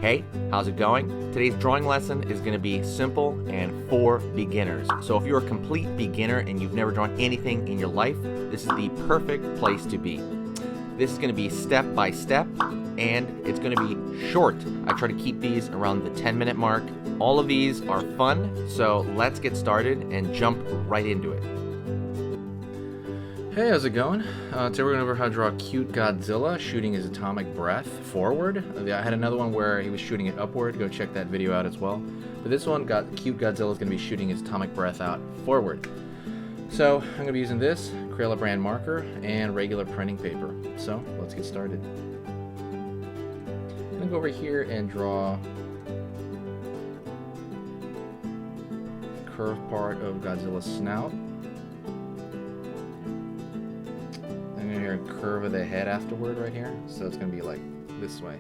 Hey, how's it going? Today's drawing lesson is going to be simple and for beginners. So if you're a complete beginner and you've never drawn anything in your life, this is the perfect place to be. This is going to be step by step and it's going to be short. I try to keep these around the 10-minute mark. All of these are fun, so let's get started and jump right into it. Hey, how's it going? Today we're going over how to draw a cute Godzilla shooting his atomic breath forward. I had another one where he was shooting it upward. Go check that video out as well. But this one, cute Godzilla, is going to be shooting his atomic breath out forward. So I'm going to be using this Crayola brand marker and regular printing paper. So let's get started. I'm going to go over here and draw the curved part of Godzilla's snout. Here, curve of the head afterward right here, so it's gonna be like this way.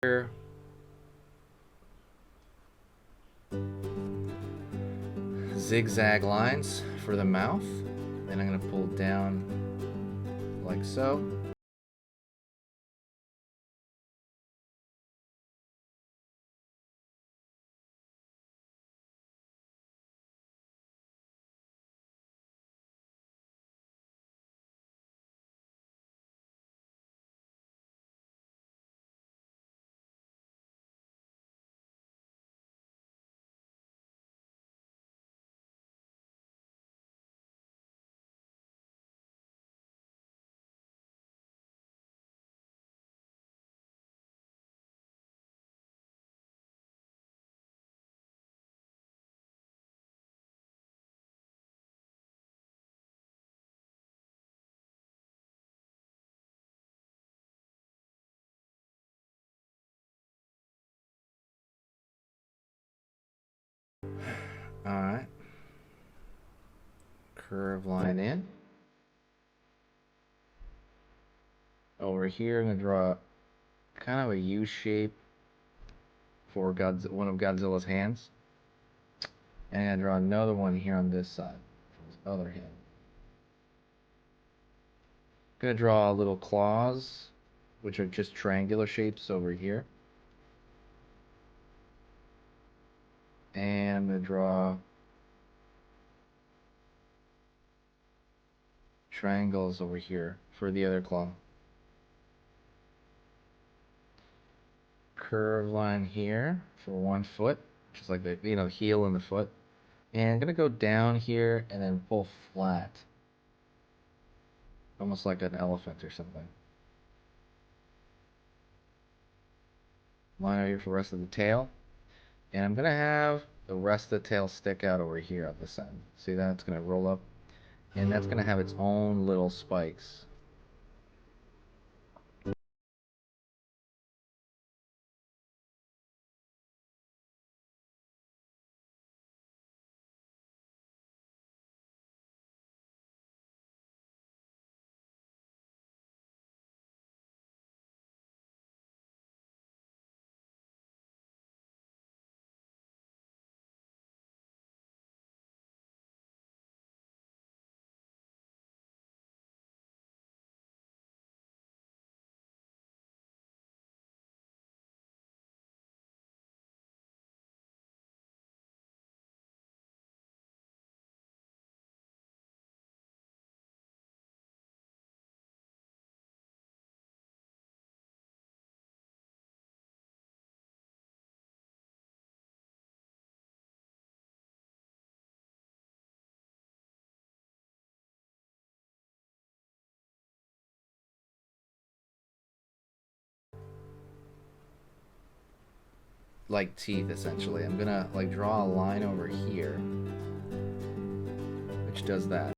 Here, zigzag lines for the mouth, and I'm going to pull down like so. Alright. Curve line in. Over here, I'm going to draw kind of a U shape for one of Godzilla's hands. And I'm going to draw another one here on this side, for his other hand. I'm going to draw little claws, which are just triangular shapes over here. And I'm going to draw triangles over here for the other claw. Curve line here for one foot, just like the heel and the foot. And I'm going to go down here and then pull flat. Almost like an elephant or something. Line over here for the rest of the tail. And I'm going to have the rest of the tail stick out over here on this end. See that? It's going to roll up. And that's going to have its own little spikes. like teeth essentially. I'm gonna like draw a line over here, which does that.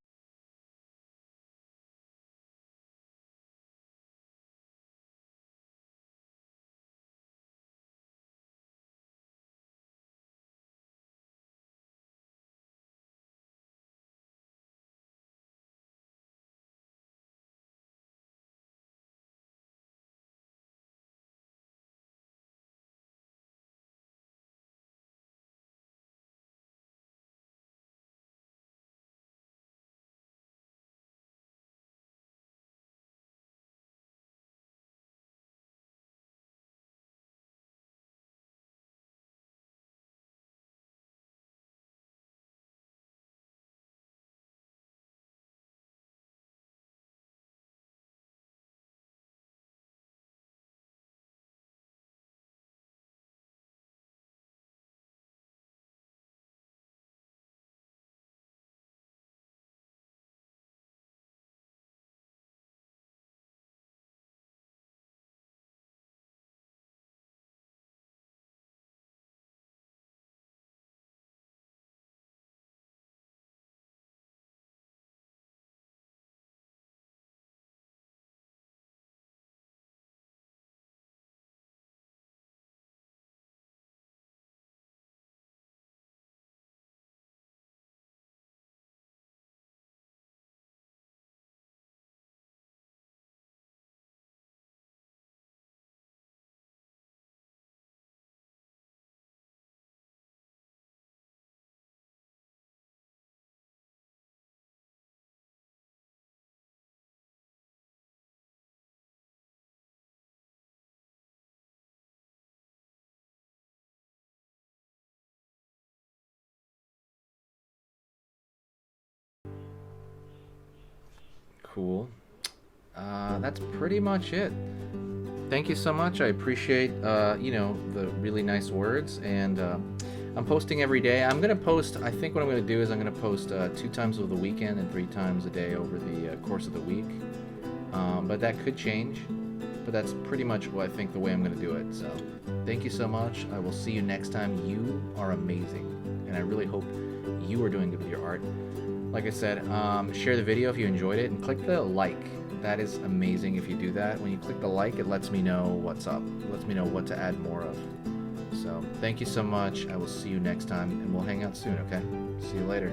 Cool. That's pretty much it. Thank you so much. I appreciate the really nice words, and I'm posting every day. I'm gonna post. I think what I'm gonna do is I'm gonna post 2 times over the weekend and 3 times a day over the course of the week. But that could change. But that's pretty much what I think the way I'm gonna do it. So thank you so much. I will see you next time. You are amazing, and I really hope you are doing good with your art. Like I said, share the video if you enjoyed it, and click the like. That is amazing if you do that. When you click the like, it lets me know what's up. It lets me know what to add more of. So thank you so much. I will see you next time, and we'll hang out soon, okay? See you later.